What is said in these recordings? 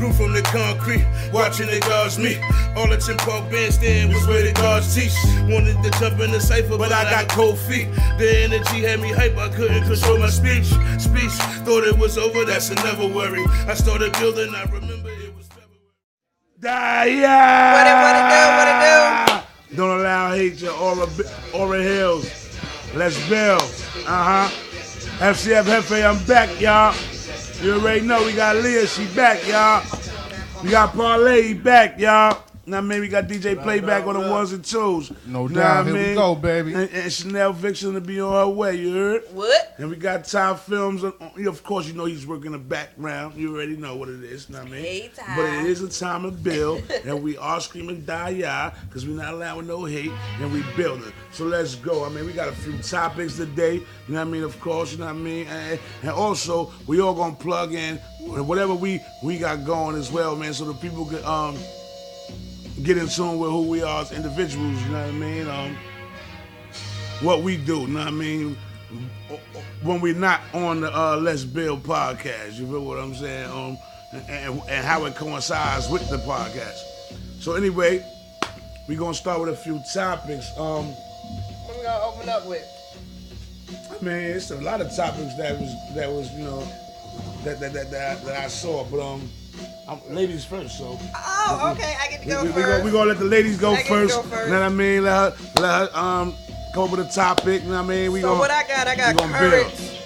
Grew from the concrete, watching the guards meet. All the Tim Park bandstand was where the guards teach. Wanted to jump in the cipher, but I got cold feet. The energy had me hype, I couldn't control my speech. Thought it was over, that's another worry. I started building, I remember it was February. What it do? Don't allow hate to Aura Hills. Let's build. FCF Hefe, I'm back, y'all. You already know we got Leah, she back, y'all. We got Parlay, he back, y'all. Now, man, we got DJ Playback on the ones and twos. No doubt, here we go, baby. And Chanel Vixen to be on her way, you heard? What? And we got Ty Films. Of course, you know he's working the background. You already know what it is, know what I mean? Hey, Ty. But it is a time to build, and we are screaming die ya, because we're not allowing no hate, and we building. So let's go. I mean, we got a few topics today, you know what I mean? Of course, you know what I mean? And also, we all gonna plug in whatever we got going as well, man, so the people can get in tune with who we are as individuals, you know what I mean? What we do, you know what I mean? When we're not on the Let's Build podcast, you feel what I'm saying? And how it coincides with the podcast. So anyway, we're gonna start with a few topics. What we gonna open up with? I mean, it's a lot of topics that was you know that I saw, but ladies first, so. Oh, okay, I get to go first. We're gonna let the ladies go You first. know what I mean? Let her come up with a topic, you know what I mean? What I got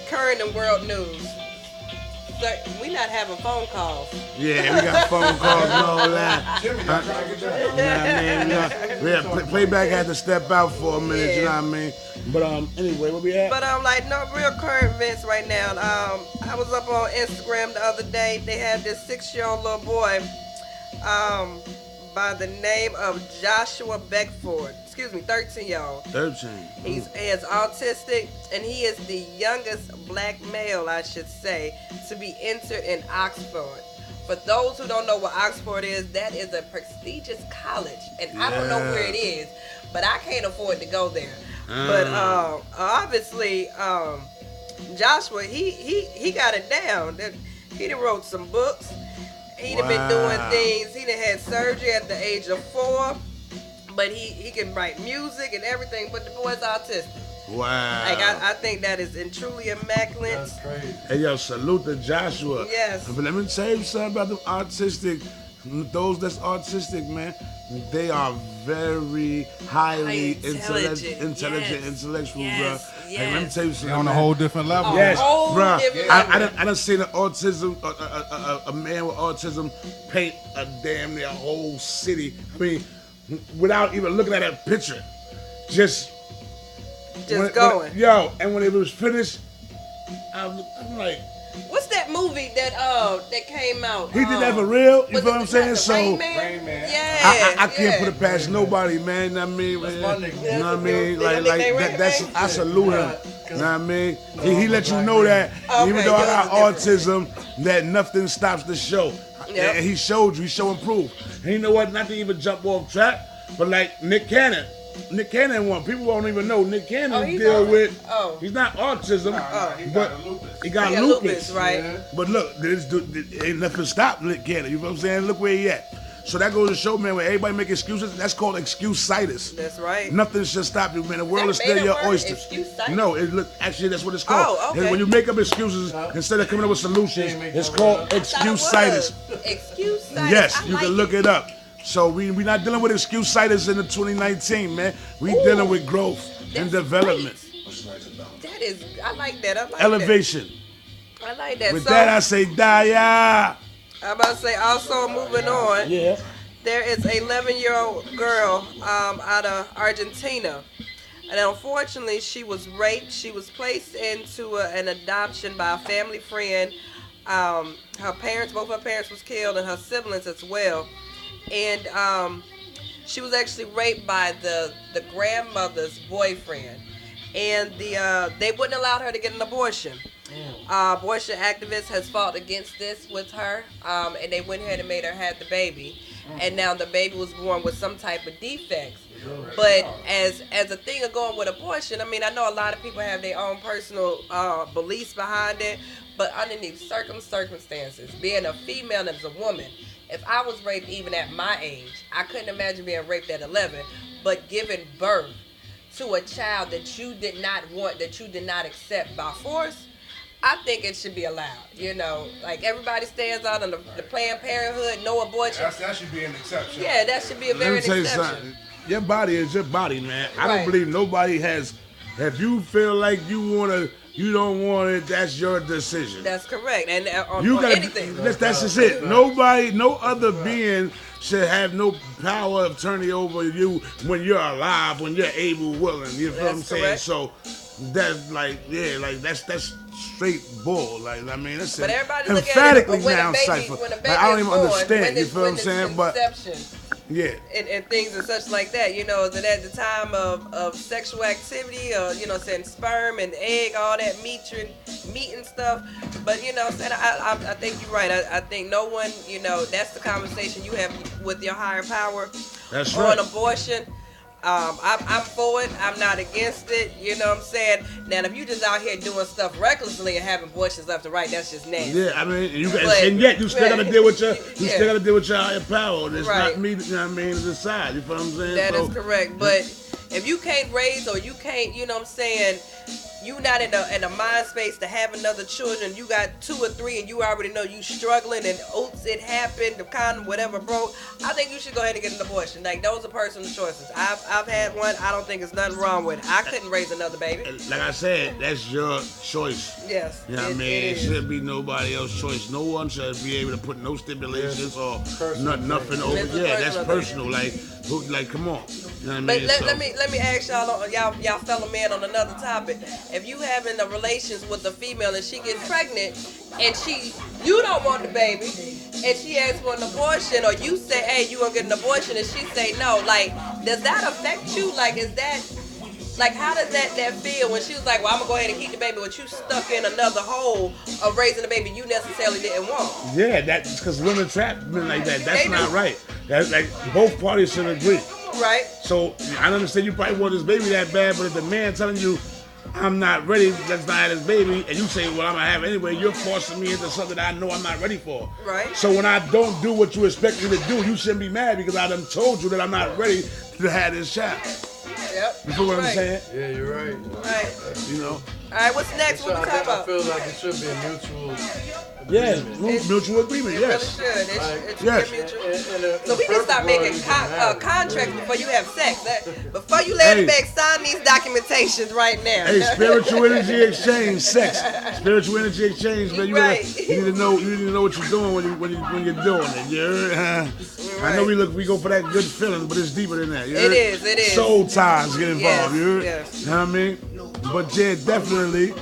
current and world news. So we not having phone calls. Yeah, we got phone calls and all that. You know what I mean? Yeah, Playback had to step out for a minute, you know what I mean? But anyway, what we at? But like no real current events right now. I was up on Instagram the other day. They had this 6-year-old little boy, by the name of Joshua Beckford. 13-year-old. 13. He is autistic, and he is the youngest black male, I should say, to be entered in Oxford. For those who don't know what Oxford is, that is a prestigious college, and I don't know where it is, but I can't afford to go there. But obviously, Joshua, he got it down. He done wrote some books. He done been doing things. He done had surgery at the age of 4. But he can write music and everything, but the boy's autistic. Wow. Like I think that is truly immaculate. That's crazy. Hey, yo, salute to Joshua. Yes. But let me tell you something about the autistic. Those that's autistic, man, they are very highly intelligent, intellectual, yes. bro. Yes. Hey, let me tell you something. They're on a whole different level. Yes, bro. I done seen an autism, a man with autism paint a damn near whole city. I mean, without even looking at that picture, just going. And when it was finished, I'm like, what's that movie that came out? He did that for real? You feel what I'm saying? Rain Man? Yeah. I can't put it past nobody, man. You know what I mean? You know what I mean? Like that's I salute him. You know what I mean? He let you know that even though I got autism, that nothing stops the show. Yep. And he showed you, he showed proof. And you know what? Not to even jump off track, but like Nick Cannon one. People won't even know Nick Cannon he's not autism, but he got lupus, right? Yeah. But look, this dude ain't nothing stop Nick Cannon. You know what I'm saying? Look where he at. So that goes to show, man, when everybody make excuses, that's called excuse-citis. That's right. Nothing should stop you, man. The world is still your oyster. No, actually, that's what it's called. Oh, okay. And when you make up excuses instead of coming up with solutions, it's called excuse-citis. Excuse-citis. Yes, you can look it up. So we not dealing with excuse-citis in the 2019, man. We dealing with growth and development. That is, I like that. Elevation. I like that. With that, I say, Daya. I'm about to say, also moving on. Yeah. There is a 11-year-old girl out of Argentina. And unfortunately, she was raped. She was placed into an adoption by a family friend. Both her parents was killed, and her siblings as well. And she was actually raped by the grandmother's boyfriend. And they wouldn't allow her to get an abortion. Abortion activists has fought against this with her, and they went ahead and made her have the baby. And now the baby was born with some type of defects. But as a thing of going with abortion, I mean, I know a lot of people have their own personal beliefs behind it, but underneath circumstances, being a female as a woman, if I was raped even at my age, I couldn't imagine being raped at 11, but giving birth to a child that you did not want, that you did not accept by force, I think it should be allowed. You know, like everybody stands out on the Planned Parenthood, no abortion. That should be an exception. Yeah, that should be a very exception. Let me tell you something. Your body is your body, man. I don't Right. believe nobody has. If you feel like you don't want it, that's your decision. That's correct. And on anything. That's just it. Nobody, no other being should have no power of turning over you when you're alive, when you're able, willing. You feel what I'm saying? Correct. So that's like, yeah, like that's straight bull. Like, I mean, that's but everybody look at it emphatically when now, a baby, Cypher. when a baby Like, I don't is even born, understand. You feel what I'm saying? But conception. yeah. And things and such like that, you know, that at the time of sexual activity, or, you know, saying sperm and egg, all that meat and stuff. But, you know, I think you're right. I think no one, you know, that's the conversation you have with your higher power. That's on right. abortion. I'm for it. I'm not against it. You know what I'm saying? Now, if you just out here doing stuff recklessly and having abortions left and right, that's just nasty. Yeah, I mean, and yet you still gotta deal with your, still gotta deal with your higher power. And it's not me, you know what I mean, to decide. You feel what I'm saying? That is correct. But if you can't raise, or you can't, you know what I'm saying, you not in a mind space to have another children, you got 2 or 3 and you already know you struggling and oops, it happened, the condom, whatever broke, I think you should go ahead and get an abortion. Like, those are personal choices. I've had one. I don't think there's nothing wrong with it. I couldn't raise another baby. Like I said, that's your choice. Yes. You know what I mean? It shouldn't be nobody else's choice. No one should be able to put no stipulations or nothing over. Yeah, that's personal. Like, come on. You know what I mean? But let me ask y'all fellow men on another topic. If you having a relations with a female and she gets pregnant and you don't want the baby and she asks for an abortion, or you say, hey, you gonna get an abortion, and she say no, like, does that affect you? Like, is that, like, how does that feel when she was like, well, I'm gonna go ahead and keep the baby, but you stuck in another hole of raising a baby you necessarily didn't want? Yeah, that's because women trap men like that. That's not right. That's like, both parties should agree. Right. So I understand you probably want this baby that bad, but if the man telling you, I'm not ready, let's not have this baby, and you say, well, I'm gonna have it anyway, you're forcing me into something that I know I'm not ready for. Right. So when I don't do what you expect me to do, you shouldn't be mad because I done told you that I'm not ready to have this child. Yep. You feel what I'm saying? Yeah, you're right. Right. You know? All right, what's next? What we talking about? I feel like it should be a mutual mutual agreement, yes. It should be mutual. So we can start making contracts before you have sex. Before you lay in the bed, sign these documentations right now. Hey, spiritual energy exchange, sex. Spiritual energy exchange, man. You need to know what you're doing when you're doing it. You heard? I know we go for that good feeling, but it's deeper than that. You heard? It is. Soul ties get involved. Yes, You heard? yes. You know what I mean? But yeah, definitely.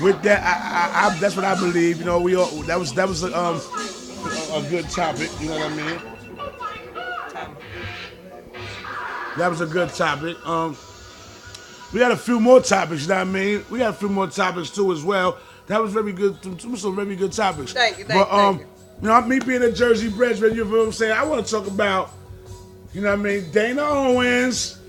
With that, I that's what I believe. You know, that was a good topic. You know what I mean? That was a good topic. We got a few more topics. You know what I mean? We got a few more topics too as well. That was very good. Some very good topics. Thank you. You know, me being a Jersey brethren, you know what I'm saying? I want to talk about, you know what I mean, Dana Owens.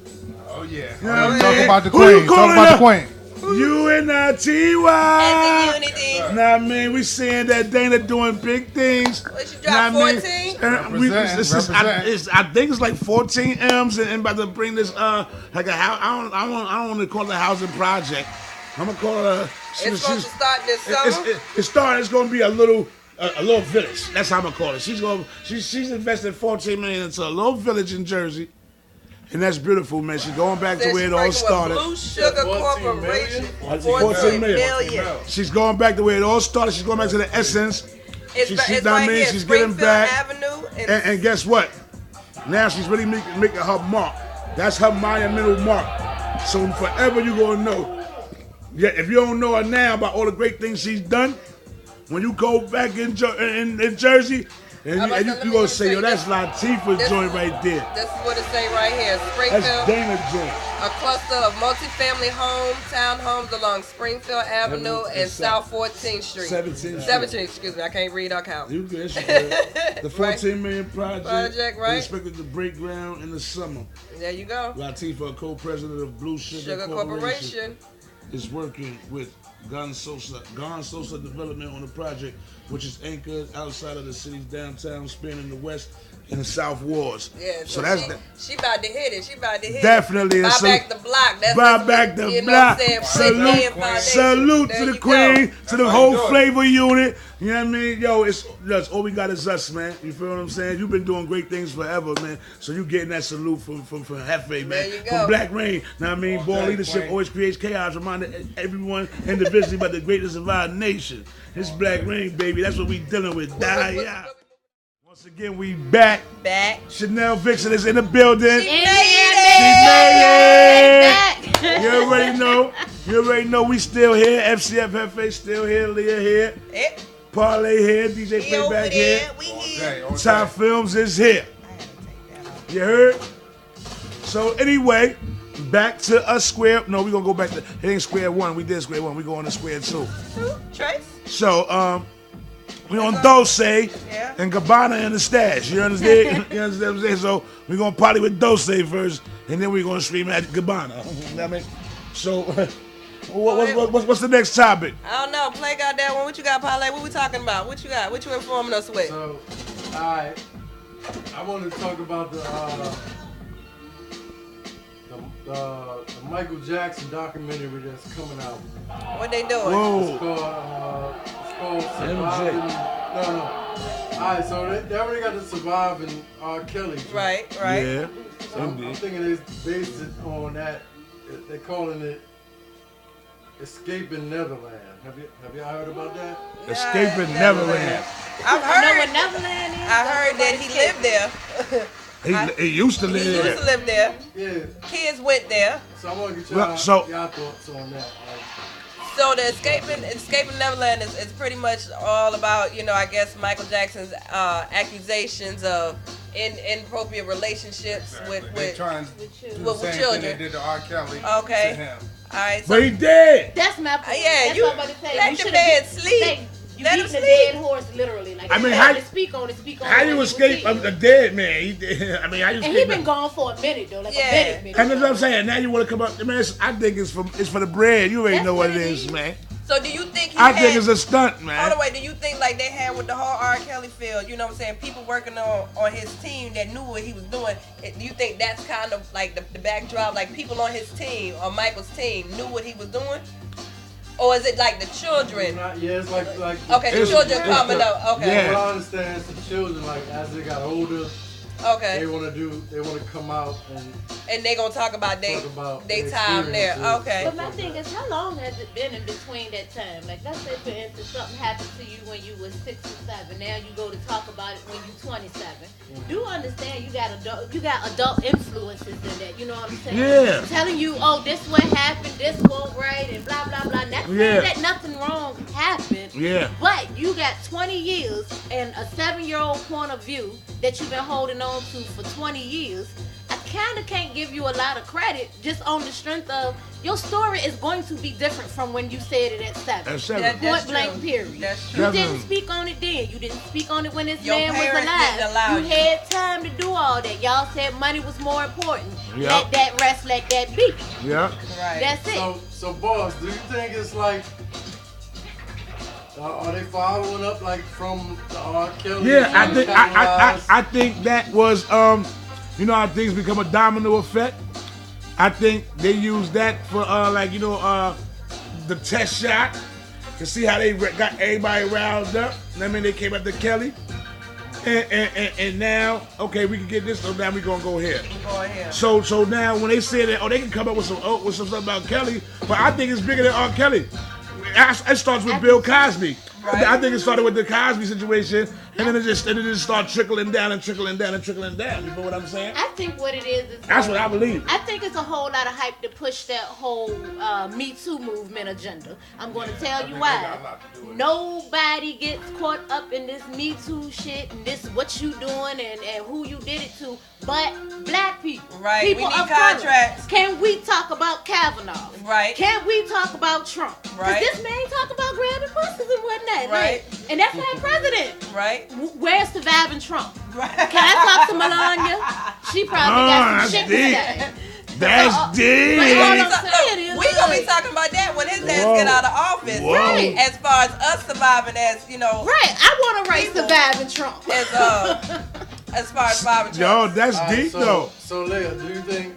Oh yeah. You know Talk about the queen. Talk about the queen. UNITY. And the unity. Know what I mean? We seeing that Dana doing big things. What you drop, 14? I think it's like 14 M's and about to bring this like a house. I don't want to call it a housing project. I'm gonna call it It's supposed to start this summer. It's gonna be a little village. That's how I'm gonna call it. She's invested 14 million into a little village in Jersey. And that's beautiful, man. She's going back to where it all started. Blue Sugar Corporation. 14 million. She's going back to where it all started. She's going back to the essence. It's right here, she's getting back. Avenue. And guess what? Now she's really making her mark. That's her monumental mark. So forever you're going to know. Yeah, if you don't know her now about all the great things she's done, when you go back in Jersey, and you gonna say, yo, that's Latifah's joint right there. This is what it say right here. Springfield. That's Dana joint. A cluster of multifamily homes, townhomes along Springfield Avenue and South 14th Street. 17th, excuse me. I can't read or count. You good, the 14 million project, right? Expected to break ground in the summer. There you go. Latifah, co-president of Blue Sugar Corporation, is working with Gon Sosa development on the project, which is anchored outside of the city's downtown, spanning the west and the south wards. Yeah, so that's she about to hit it. She about to hit definitely it. Buy back the block. That's buy back the block. Salute to the queen, to the whole flavor unit. You know what I mean? Yo, it's all we got is us, man. You feel what I'm saying? You've been doing great things forever, man. So you getting that salute from Hefe, man. From Black Rain. Know what I mean? Born leadership always creates chaos. Reminding everyone individually about the greatness of our nation. It's Black Rain, baby. That's what we dealing with. Die. Once again, we back. Chanel Vixen is in the building. She made it. You already know. We still here. FCF Hefe still here. Leah here. Parlay here. DJ Playback here. Top Films is here. You heard? So anyway, back to us square. No, we gonna go back to. It ain't square one. We did square one. We going to square two. Trace. So we on Dose and Gabbana in the stash. You understand? You understand what I'm saying? So we gonna party with Dose first, and then we gonna stream at Gabbana. You know what I mean? So what's the next topic? I don't know. Play got that one. What you got, Parlay? What we talking about? What you got? What you informing us with? So, I want to talk about the Michael Jackson documentary that's coming out. What they doing? It's called Surviving. No. Alright, so they already got the Surviving R. Kelly. Right. Yeah. So I'm thinking they based it on that. They're calling it Escaping Neverland. Have y'all heard about that? Escaping Neverland. I've heard. You know what Neverland is? I heard that he lived there. He used to live there. He used to live there. Yeah. Kids went there. So I want to get y'all thoughts on that. So the Escaping Neverland is pretty much all about, I guess Michael Jackson's accusations of inappropriate relationships with children. They did to R. Kelly to him. All right. So but he did. That's my point. Yeah, that's you what I'm about to say. let your man sleep. You beating a dead horse, literally. Like, how speak on it. How you escape a dead man? He did. I mean, how you escape? And he been gone for a minute though, like a minute. And that's what I'm saying. Now you want to come up, man? I think it's for the bread. You already know what it is, man. So do you think I think it's a stunt, man. By the way, do you think like they had with the whole R. Kelly field, you know what I'm saying, people working on his team that knew what he was doing, do you think that's kind of like the backdrop, like people on his team, or Michael's team, knew what he was doing? Or is it like the children? It's like okay, the children coming up. Okay. Yeah. What I understand is the children, like as they got older, okay, they want to come out and they gonna talk about their time there. Okay. But my thing is, how long has it been in between that time? Like, let's say for instance something happened to you when you was 6 or 7. Now you go to talk about it when you 27. Do understand you got adult influences in that. You know what I'm saying? Yeah. Telling you, oh, this what happened, this won't right, and blah blah blah. Not saying that nothing wrong happened. Yeah. But you got 20 years and a 7-year-old point of view that you've been holding on to for 20 years. I kind of can't give you a lot of credit just on the strength of your story is going to be different from when you said it at 7. Point blank, period. You didn't speak on it then. You didn't speak on it when this man was alive. You had time to do all that. Y'all said money was more important. Yep. Let that rest, let that be. Yeah. Right. That's it. So boss, do you think it's like are they following up like from the R. Kelly? Yeah, I think that was you know how things become a domino effect. I think they used that for the test shot to see how they got everybody riled up. I mean, they came up to Kelly, and now okay, we can get this. So now we gonna go here. So now when they say that, they can come up with some stuff about Kelly, but I think it's bigger than R. Kelly. It starts with Bill Cosby. Right. I think it started with the Cosby situation, and then it just started trickling down. You know what I'm saying? I think what it is that's what I believe. I think it's a whole lot of hype to push that whole Me Too movement agenda. I'm going to tell you why. Nobody gets caught up in this Me Too shit and this what you doing and who you did it to, but black people. Right. People we need contracts. Can we talk about Kavanaugh? Right. Can we talk about Trump? Right. Because this man talk about grabbing pussies and whatnot. Right. Like, and that's our president. Right. Where's surviving Trump? Right. Can I talk to Melania? She probably got some shit to say. That's deep. We gonna be talking about that when his ass get out of office. Right. As far as us surviving, as you know. Right. I want to race surviving Trump. As far as surviving Trump. Yo, that's deep though. So Leah, do you think?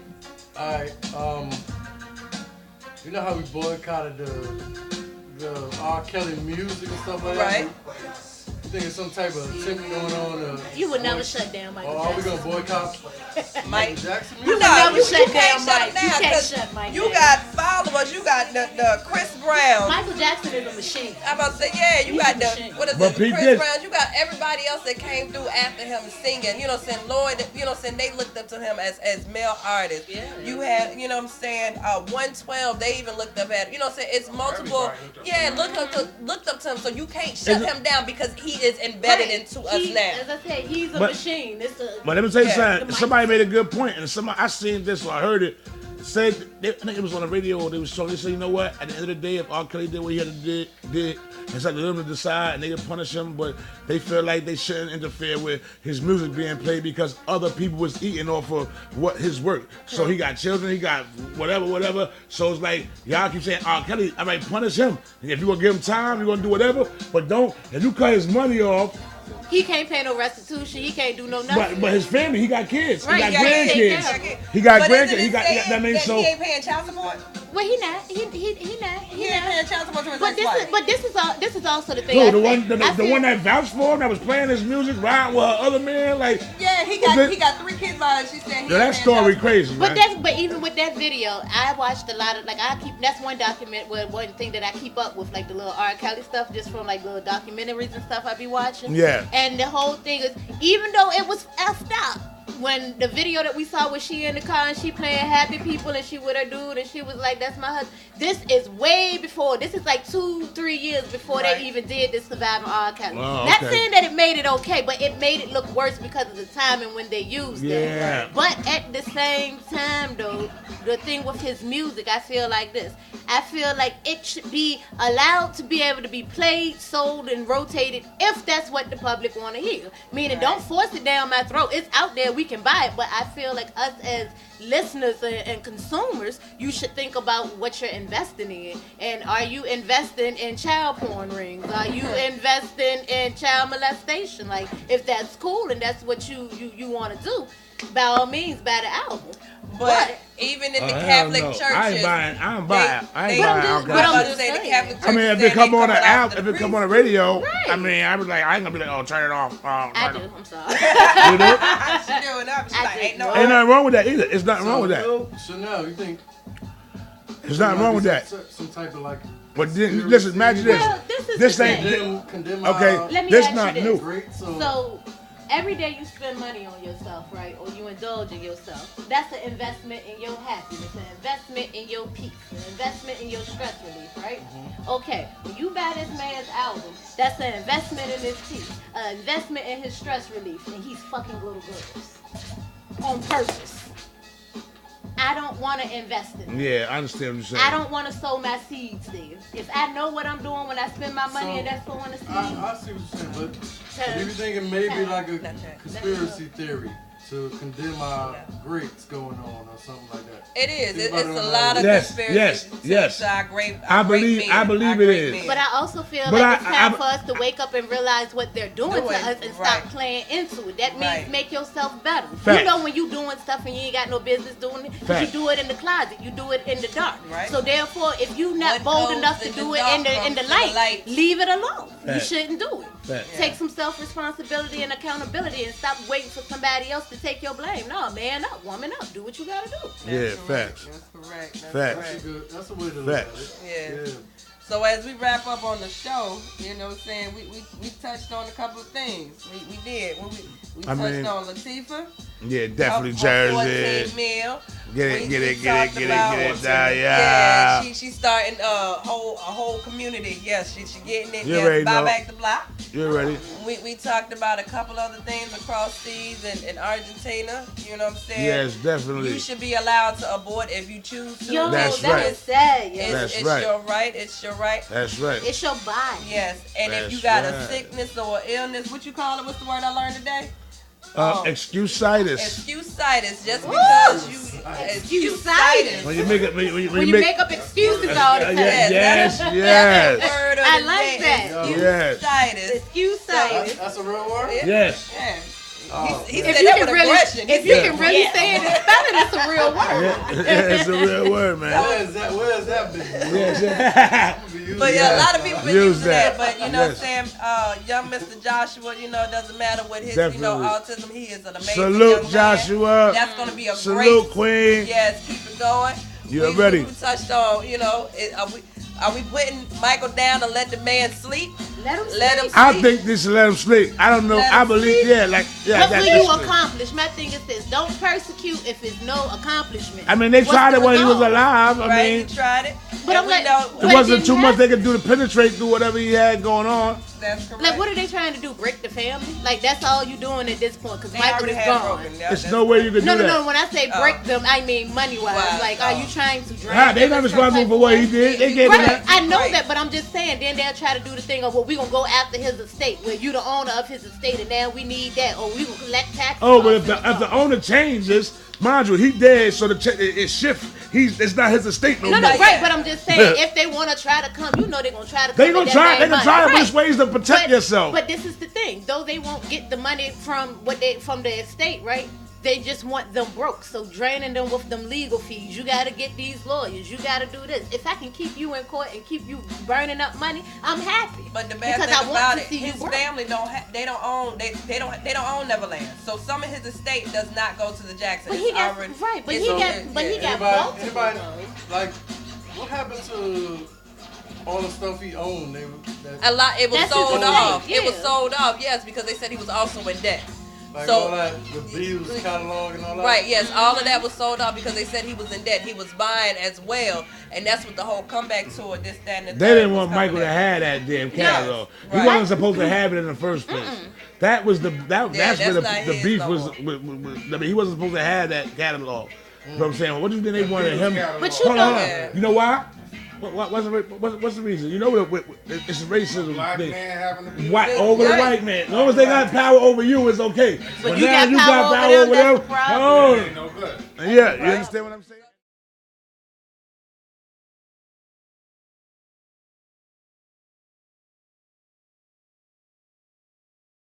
You know how we boycotted the R. Kelly music and stuff like that? Right. You think it's some type of tip going on? You would never shut down Michael Jackson. Are we going to boycott Michael Jackson music? You can't shut him down because you got followers. You got the Chris Brown. Michael Jackson is a machine. I'm about to say, yeah, you got what is it? Chris Brown. You got everybody else that came through after him singing. You know what I'm saying? Lloyd, you know what I'm saying? They looked up to him as male artists. Yeah. You had, you know what I'm saying, 112, they even looked up at him. You know what I'm saying? It's multiple. Yeah, looked up to him. So you can't shut him down because he is embedded into us now. As I said, he's a machine. But let me tell you something. Somebody made a good point, and I seen this or I heard it. Said I think it was on the radio. They said, you know what? At the end of the day, if R. Kelly did what he had to did, it's up to them to decide, and they can punish him. But they feel like they shouldn't interfere with his music being played because other people was eating off of his work. So he got children, he got whatever. So it's like y'all keep saying R. Kelly, I might punish him. And if you gonna give him time, you gonna do whatever. But don't. If you cut his money off. He can't pay no restitution. He can't do no nothing. But his family, he got kids. Right, he got grandkids. He got grandkids. He got. That means so. He ain't paying child support. Well, he not. He ain't paying child support to his ex-wife. But this is also the thing. Who, the one that vouched for him, that was playing his music, right? With her other man, like. Yeah, he got 3 kids by her. She said. That story crazy. But even with that video, I watched a lot of that's one document one thing that I keep up with, like the little R. Kelly stuff, just from like little documentaries and stuff I be watching. Yeah. And the whole thing is, even though it was effed up, when the video that we saw was she in the car and she playing Happy People and she with her dude and she was like, that's my husband. This is way before. This is like 2-3 years before they even did this Surviving R. Kelly. Not saying that it made it okay, but it made it look worse because of the timing when they used it. But at the same time, though, the thing with his music, I feel like this. I feel like it should be allowed to be able to be played, sold, and rotated if that's what the public want to hear. Meaning, don't force it down my throat. It's out there. We can buy it. But I feel like us as listeners and consumers, you should think about what you're investing in. And are you investing in child porn rings? Are you investing in child molestation? Like, if that's cool and that's what you want to do, by all means, buy the album. But even in the Catholic churches, I ain't buying alcohol. I mean, if it come on an album, if it come on the radio, I mean, I was like, I ain't gonna be like, oh, turn it off. I do. I'm sorry. You know? She doing up. She's like, ain't nothing wrong with that either. It's nothing wrong with that. So now you think there's nothing wrong with that. Some type of like. But this is imagine this. Well, this ain't okay. This not new. So every day you spend money on yourself, right? Or you indulge in yourself. That's an investment in your happiness, an investment in your peace, an investment in your stress relief, right? Okay, when you buy this man's album, that's an investment in his peace, an investment in his stress relief, and he's fucking little girls on purpose. I don't want to invest in it. Yeah, I understand what you're saying. I don't want to sow my seeds there. If I know what I'm doing when I spend my money and that's sowing the seeds. I see what you're saying, but do you think it may be like a conspiracy theory to condemn our grapes going on or something like that? It is. It's a lot of conspiracy. Yes. I believe it is. But I also feel like it's time for us to wake up and realize what they're doing to us and stop playing into it. That means make yourself better. Fact. You know when you doing stuff and you ain't got no business doing it, you do it in the closet. You do it in the dark. Right. So therefore, if you're not bold enough to do it in the light, leave it alone. You shouldn't do it. Take some self-responsibility and accountability and stop waiting for somebody else to take your blame. No, man up, woman up. Do what you gotta do. Yeah, facts. That's correct. Facts. That's the way to look at it. Yeah. So as we wrap up on the show, you know what I'm saying, we touched on a couple of things. We did. We touched on Latifah. Yeah, definitely Jersey. 14 mil. Get it. Yeah, she's starting a whole community. Yes, she getting it. Yes, buy back the block. You're ready. We talked about a couple other things across seas in Argentina. You know what I'm saying? Yes, definitely. You should be allowed to abort if you choose to. Yo, that's right. Is sad. It's your right. It's your right. That's right. It's your body. Yes, and if you got a sickness or illness, what you call it? What's the word I learned today? Excuse-itis. Excuse-itis, just because you... Excuse-itis. When you make it, when you make up excuses all the time. Yes. I like that. Excuse-itis. Excuse-itis. That's a real word? Yes. He said that with aggression. If you can really say it and spell it, it's a real word. It's a real word, man. Where is that been? But yeah, a lot of people been using that. But you know what I'm saying? Young Mr. Joshua, you know, it doesn't matter what his, autism, he is an amazing Salute, young Joshua. man. That's going to be a Salute, Queen. Yes, keep it going. You're ready. We touched on, you know, are we putting Michael down and let the man sleep? Let him sleep. I think this is let him sleep. I don't know. I believe, What will you accomplish? My thing is this: don't persecute if it's no accomplishment. I mean, they tried it when he was alive. I mean, he tried it. But I'm like, it wasn't too much they could do to penetrate through whatever he had going on. That's correct. Like, what are they trying to do? Break the family? Like, that's all you doing at this point? Because Michael is gone. There's no way you can do that. No. When I say break them, I mean money-wise. Like, are you trying to drain? They're not responsible for what he did. They gave him that. I know that, but I'm just saying. Then they'll try to do the thing of, well, we gonna go after his estate, where you the owner of his estate, and now we need that, or we gonna collect taxes. Oh, but if the owner changes, mind you, he dead, so it shifts. It's not his estate no more. No, right, but I'm just saying, if they want to try to come, you know they're going to try to come. They gonna try, but it's ways to protect yourself. But this is the thing, though they won't get the money from the estate, right? They just want them broke, so draining them with them legal fees. You got to get these lawyers. You got to do this. If I can keep you in court and keep you burning up money, I'm happy. But the bad thing about it, his family don't own Neverland. So some of his estate does not go to the Jacksons. But he got both. Anybody like what happened to all the stuff he owned? A lot. It was sold off. It was sold off. Yes, because they said he was also in debt. Like so all that, the Beatles catalog and all that? Right, yes, all of that was sold off because they said he was in debt. He was buying as well, and that's what the whole comeback tour, this, that, and the They didn't want Michael to have that damn catalog. He wasn't supposed to have it in the first place. That was that's where the beef was. I mean, he wasn't supposed to have that catalog. You know what I'm saying? What do you think they wanted him? But hold on. You know why? What's the reason? You know what? It's racism. Black man having to be over the white man. As long as they got power over you, it's okay. But now you got power over them. Oh, yeah. You understand what I'm saying?